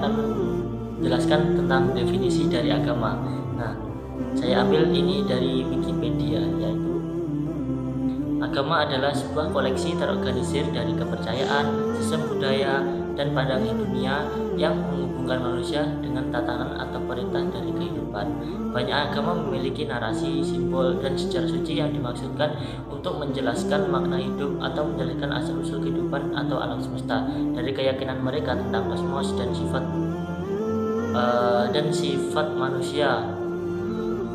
akan menjelaskan tentang definisi dari agama. Nah, saya ambil ini dari Wikipedia, yaitu agama adalah sebuah koleksi terorganisir dari kepercayaan, sistem budaya, dan pandangan dunia yang menghubungkan manusia dengan tatanan atau perintah dari kehidupan. Banyak agama memiliki narasi, simbol, dan sejarah suci yang dimaksudkan untuk menjelaskan makna hidup atau menjelaskan asal-usul kehidupan atau alam semesta. Dari keyakinan mereka tentang kosmos dan sifat manusia,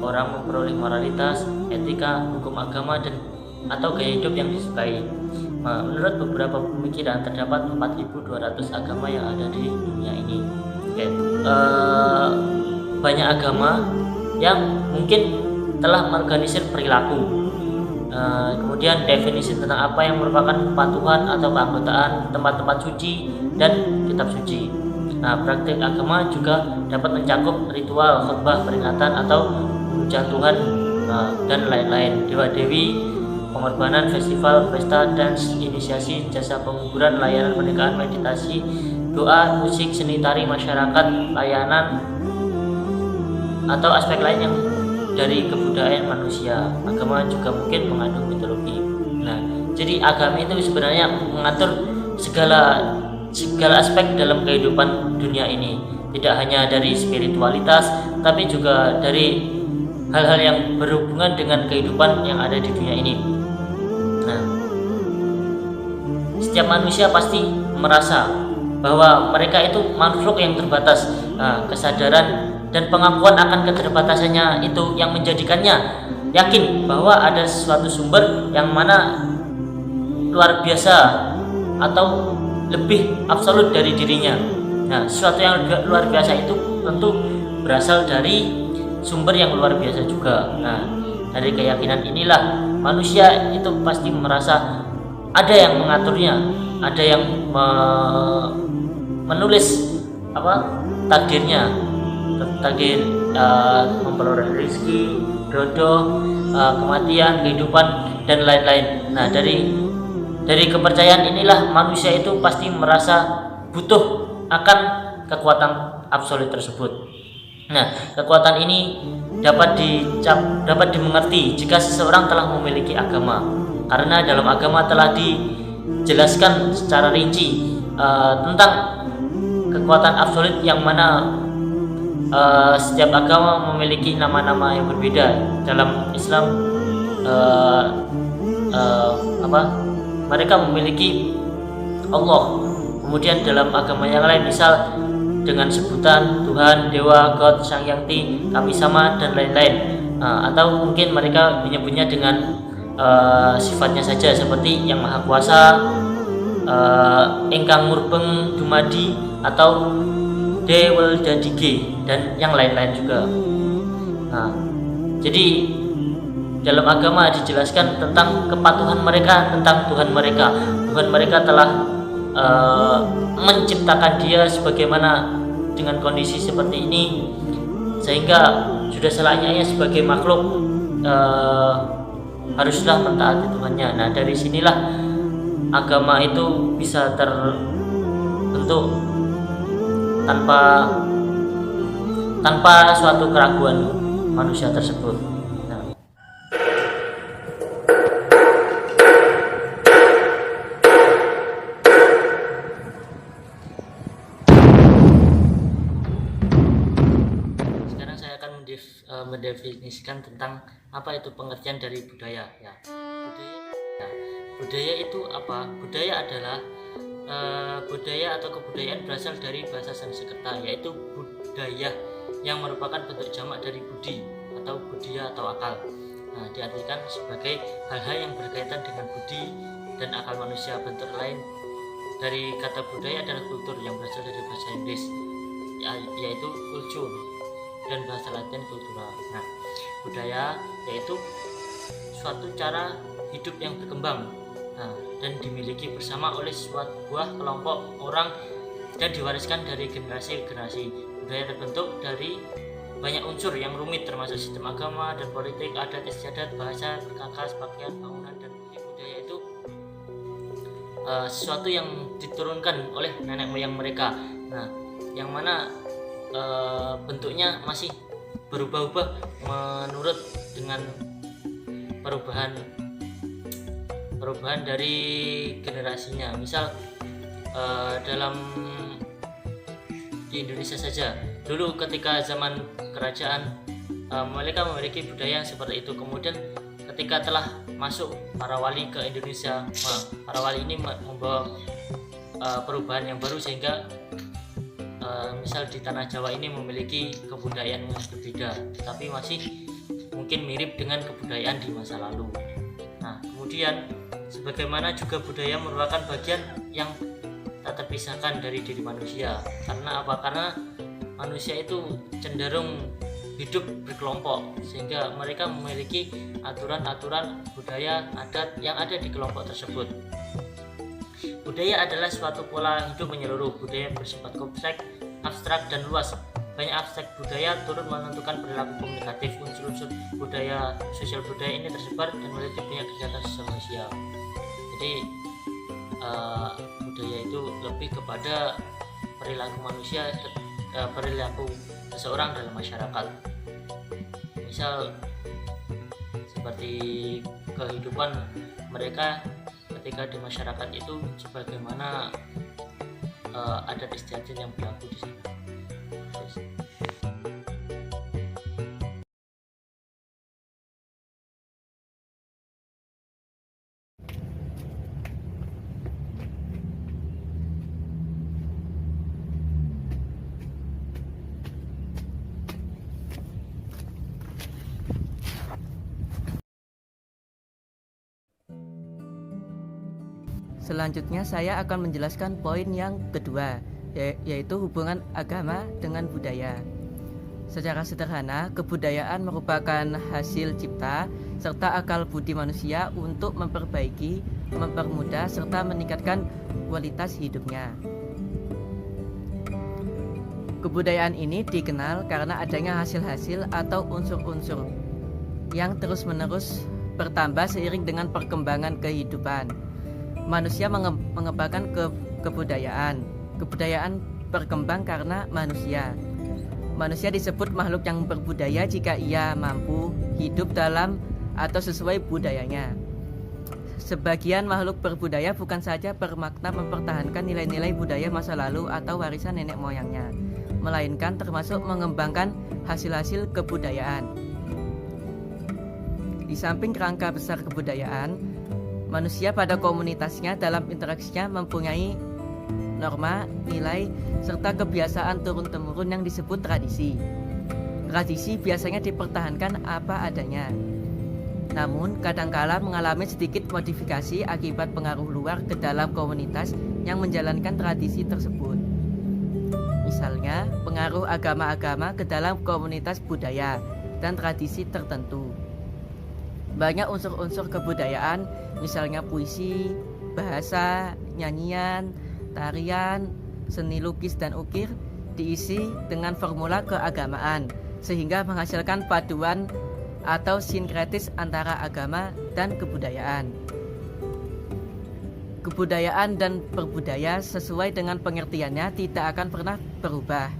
orang memperoleh moralitas, etika, hukum agama, dan atau gaya hidup yang disukai. Menurut beberapa pemikiran, terdapat 4.200 agama yang ada di dunia ini. Banyak agama yang mungkin telah mengorganisir perilaku. Kemudian definisi tentang apa yang merupakan kepatuhan atau keanggotaan, tempat-tempat suci, dan kitab suci. Nah, praktik agama juga dapat mencakup ritual, khotbah, peringatan, atau pujian Tuhan, dan lain-lain. Dewa-dewi, pengorbanan, festival, pesta, dance, inisiasi, jasa penguburan, layanan pernikahan, meditasi, doa, musik, seni tari, masyarakat, layanan, atau aspek lain yang dari kebudayaan manusia. Agama juga mungkin mengandung mitologi. Nah, jadi agama itu sebenarnya mengatur segala aspek dalam kehidupan dunia ini. Tidak hanya dari spiritualitas, tapi juga dari hal-hal yang berhubungan dengan kehidupan yang ada di dunia ini. Nah, setiap manusia pasti merasa bahwa mereka itu makhluk yang terbatas. Kesadaran dan pengakuan akan keterbatasannya itu yang menjadikannya yakin bahwa ada suatu sumber yang mana luar biasa atau lebih absolut dari dirinya. Nah, sesuatu yang luar biasa itu tentu berasal dari sumber yang luar biasa juga. Nah, dari keyakinan inilah manusia itu pasti merasa ada yang mengaturnya, ada yang menulis takdir, memperoleh rezeki, jodoh, kematian, kehidupan, dan lain-lain. Nah, dari kepercayaan inilah manusia itu pasti merasa butuh akan kekuatan absolut tersebut. Nah, kekuatan ini dapat dimengerti jika seseorang telah memiliki agama, karena dalam agama telah dijelaskan secara rinci tentang kekuatan absolut yang mana setiap agama memiliki nama-nama yang berbeda. Dalam Islam mereka memiliki Allah. Kemudian dalam agama yang lain misal dengan sebutan Tuhan, Dewa, God, Sang Hyangti, Kami Sama, dan lain-lain. Atau mungkin mereka menyebutnya dengan sifatnya saja seperti Yang Maha Kuasa, Ingkang Murbeng Dumadi, atau Dewel Dadige, dan yang lain-lain juga. Nah, jadi dalam agama dijelaskan tentang kepatuhan mereka tentang Tuhan mereka. Tuhan mereka telah menciptakan dia sebagaimana dengan kondisi seperti ini, sehingga sudah selayaknya sebagai makhluk haruslah mentaati Tuhannya. Nah, dari sinilah agama itu bisa terbentuk tanpa suatu keraguan manusia tersebut. Sekarang saya akan mendefinisikan tentang apa itu pengertian dari budaya. Budaya itu apa? Budaya adalah budaya atau kebudayaan berasal dari bahasa Sanskerta, yaitu budaya, yang merupakan bentuk jamak dari budi atau budia atau akal. Nah, diartikan sebagai hal-hal yang berkaitan dengan budi dan akal manusia. Bentuk lain dari kata budaya adalah kultur, yang berasal dari bahasa Inggris, yaitu culture, dan bahasa Latin cultura. Nah, budaya yaitu suatu cara hidup yang berkembang dan dimiliki bersama oleh sebuah kelompok orang dan diwariskan dari generasi ke generasi. Budaya terbentuk dari banyak unsur yang rumit, termasuk sistem agama dan politik, adat istiadat, bahasa, perkakas, pakaian, bangunan, dan budaya itu sesuatu yang diturunkan oleh nenek moyang mereka. Nah, yang mana bentuknya masih berubah-ubah menurut dengan perubahan dari generasinya. Misal dalam di Indonesia saja, dulu ketika zaman kerajaan mereka memiliki budaya seperti itu. Kemudian ketika telah masuk para wali ke Indonesia, para wali ini membawa perubahan yang baru, sehingga misal di tanah Jawa ini memiliki kebudayaan yang berbeda, tapi masih mungkin mirip dengan kebudayaan di masa lalu. Nah, kemudian sebagaimana juga budaya merupakan bagian yang tak terpisahkan dari diri manusia. Karena apa? Karena manusia itu cenderung hidup berkelompok, sehingga mereka memiliki aturan-aturan budaya adat yang ada di kelompok tersebut. Budaya adalah suatu pola hidup menyeluruh. Budaya bersifat kompleks, abstrak, dan luas. Banyak aspek budaya turut menentukan perilaku komunikatif. Unsur-unsur budaya, sosial budaya ini tersebar dan memiliki banyak kegiatan sosial. Jadi budaya itu lebih kepada perilaku manusia, perilaku seseorang dalam masyarakat. Misal seperti kehidupan mereka ketika di masyarakat itu, sebagaimana adat istiadat yang berlaku di sana. Selanjutnya saya akan menjelaskan poin yang kedua, yaitu hubungan agama dengan budaya. Secara sederhana, kebudayaan merupakan hasil cipta serta akal budi manusia untuk memperbaiki, mempermudah, serta meningkatkan kualitas hidupnya. Kebudayaan ini dikenal karena adanya hasil-hasil atau unsur-unsur yang terus-menerus bertambah seiring dengan perkembangan kehidupan. Manusia mengembangkan kebudayaan. Kebudayaan berkembang karena manusia. Manusia disebut makhluk yang berbudaya jika ia mampu hidup dalam atau sesuai budayanya. Sebagian makhluk berbudaya bukan saja bermakna mempertahankan nilai-nilai budaya masa lalu atau warisan nenek moyangnya, melainkan termasuk mengembangkan hasil-hasil kebudayaan. Di samping kerangka besar kebudayaan, manusia pada komunitasnya dalam interaksinya mempunyai norma, nilai, serta kebiasaan turun-temurun yang disebut tradisi. Tradisi biasanya dipertahankan apa adanya, namun kadangkala mengalami sedikit modifikasi akibat pengaruh luar ke dalam komunitas yang menjalankan tradisi tersebut. Misalnya, pengaruh agama-agama ke dalam komunitas budaya dan tradisi tertentu. Banyak unsur-unsur kebudayaan, misalnya puisi, bahasa, nyanyian, tarian, seni lukis dan ukir, diisi dengan formula keagamaan, sehingga menghasilkan paduan atau sinkretis antara agama dan kebudayaan. Kebudayaan dan berbudaya sesuai dengan pengertiannya tidak akan pernah berubah.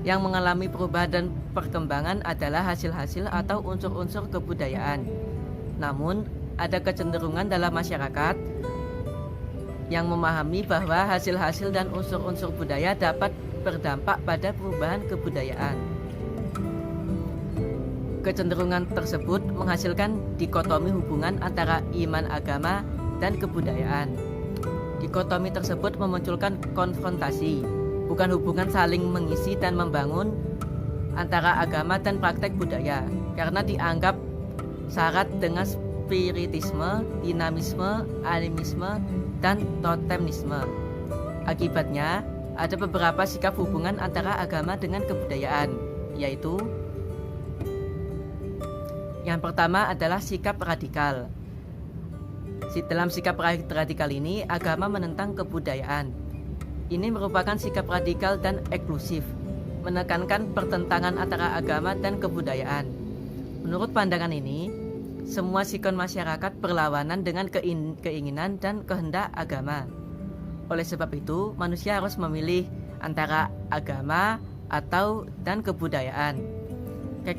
Yang mengalami perubahan dan perkembangan adalah hasil-hasil atau unsur-unsur kebudayaan. Namun, ada kecenderungan dalam masyarakat yang memahami bahwa hasil-hasil dan unsur-unsur budaya dapat berdampak pada perubahan kebudayaan. Kecenderungan tersebut menghasilkan dikotomi hubungan antara iman agama dan kebudayaan. Dikotomi tersebut memunculkan konfrontasi, bukan hubungan saling mengisi dan membangun antara agama dan praktek budaya, karena dianggap syarat dengan spiritisme, dinamisme, animisme, dan totemisme. Akibatnya, ada beberapa sikap hubungan antara agama dengan kebudayaan, yaitu yang pertama adalah sikap radikal. Dalam sikap radikal ini, agama menentang kebudayaan. Ini merupakan sikap radikal dan eksklusif, menekankan pertentangan antara agama dan kebudayaan. Menurut pandangan ini, semua sikon masyarakat berlawanan dengan keinginan dan kehendak agama. Oleh sebab itu, manusia harus memilih antara agama atau dan kebudayaan.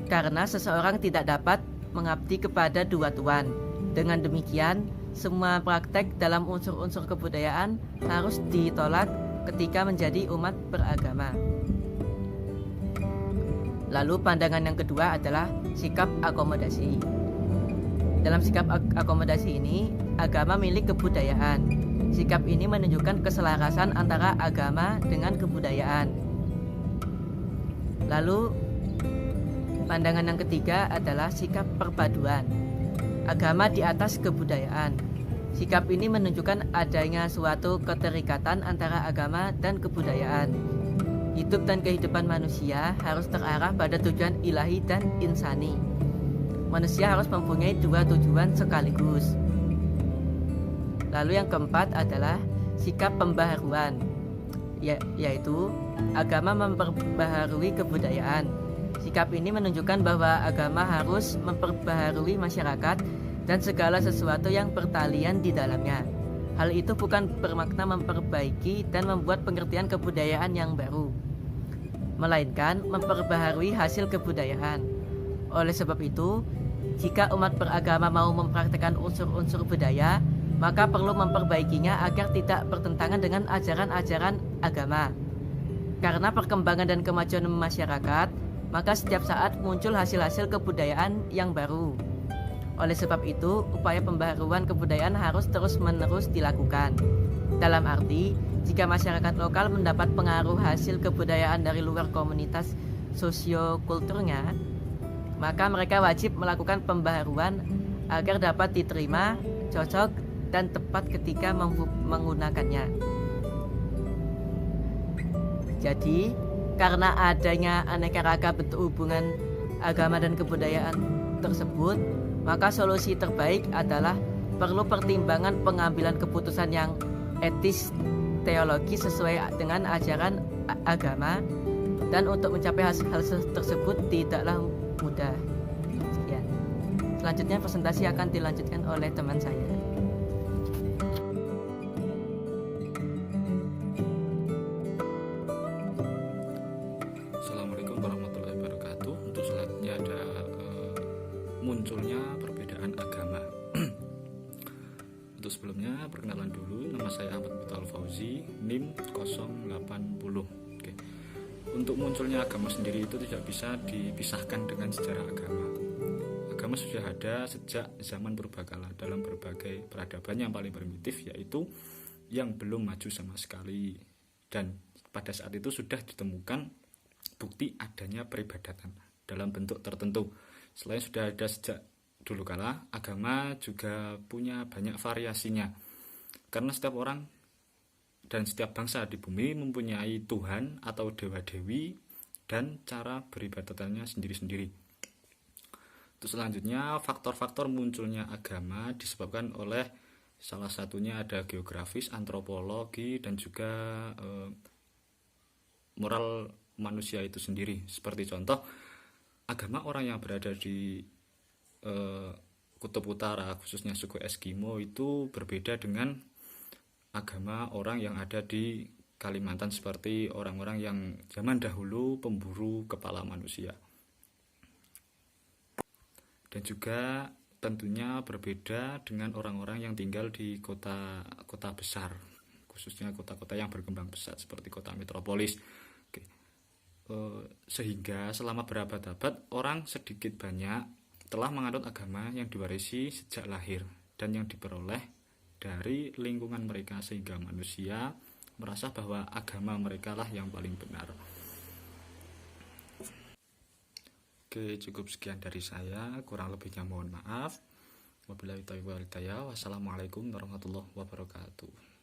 Karena seseorang tidak dapat mengabdi kepada dua tuan. Dengan demikian, semua praktek dalam unsur-unsur kebudayaan harus ditolak ketika menjadi umat beragama. Lalu pandangan yang kedua adalah sikap akomodasi. Dalam sikap akomodasi ini, agama milik kebudayaan. Sikap ini menunjukkan keselarasan antara agama dengan kebudayaan. Lalu pandangan yang ketiga adalah sikap perpaduan. Agama di atas kebudayaan. Sikap ini menunjukkan adanya suatu keterikatan antara agama dan kebudayaan. Hidup dan kehidupan manusia harus terarah pada tujuan ilahi dan insani. Manusia harus mempunyai dua tujuan sekaligus. Lalu yang keempat adalah sikap pembaharuan, yaitu agama memperbaharui kebudayaan. Sikap ini menunjukkan bahwa agama harus memperbaharui masyarakat dan segala sesuatu yang bertalian di dalamnya. Hal itu bukan bermakna memperbaiki dan membuat pengertian kebudayaan yang baru, melainkan memperbaharui hasil kebudayaan. Oleh sebab itu, jika umat beragama mau mempraktikkan unsur-unsur budaya, maka perlu memperbaikinya agar tidak bertentangan dengan ajaran-ajaran agama. Karena perkembangan dan kemajuan masyarakat, maka setiap saat muncul hasil-hasil kebudayaan yang baru. Oleh sebab itu, upaya pembaharuan kebudayaan harus terus-menerus dilakukan. Dalam arti, jika masyarakat lokal mendapat pengaruh hasil kebudayaan dari luar komunitas sosiokulturnya, maka mereka wajib melakukan pembaharuan agar dapat diterima, cocok, dan tepat ketika menggunakannya. Jadi, karena adanya aneka ragam bentuk hubungan agama dan kebudayaan tersebut, maka solusi terbaik adalah perlu pertimbangan pengambilan keputusan yang etis teologi sesuai dengan ajaran agama, dan untuk mencapai hal tersebut tidaklah mudah. Sekian. Selanjutnya presentasi akan dilanjutkan oleh teman saya. Assalamualaikum warahmatullahi wabarakatuh. Untuk selanjutnya ada munculnya perbedaan agama. Untuk sebelumnya perkenalan dulu, nama saya Ahmad Mutal Fauzi, NIM 080. Oke. Untuk munculnya agama sendiri itu tidak bisa dipisahkan dengan sejarah agama. Agama sudah ada sejak zaman purbakala dalam berbagai peradaban yang paling primitif, yaitu yang belum maju sama sekali. Dan pada saat itu sudah ditemukan bukti adanya peribadatan dalam bentuk tertentu. Selain sudah ada sejak dulu kala, agama juga punya banyak variasinya. Karena setiap orang dan setiap bangsa di bumi mempunyai Tuhan atau dewa-dewi dan cara beribadatannya sendiri-sendiri. Terus selanjutnya, faktor-faktor munculnya agama disebabkan oleh salah satunya ada geografis, antropologi, dan juga moral manusia itu sendiri. Seperti contoh, agama orang yang berada di kutub utara, khususnya suku Eskimo, itu berbeda dengan agama orang yang ada di Kalimantan, seperti orang-orang yang zaman dahulu pemburu kepala manusia. Dan juga tentunya berbeda dengan orang-orang yang tinggal di kota besar, khususnya kota-kota yang berkembang pesat seperti kota metropolis. Sehingga selama berabad-abad orang sedikit banyak telah menganut agama yang diwarisi sejak lahir dan yang diperoleh dari lingkungan mereka, sehingga manusia merasa bahwa agama mereka lah yang paling benar. Oke, cukup sekian dari saya, kurang lebihnya mohon maaf. Wabillahi taufiq wal hidayah. Wassalamualaikum warahmatullahi wabarakatuh.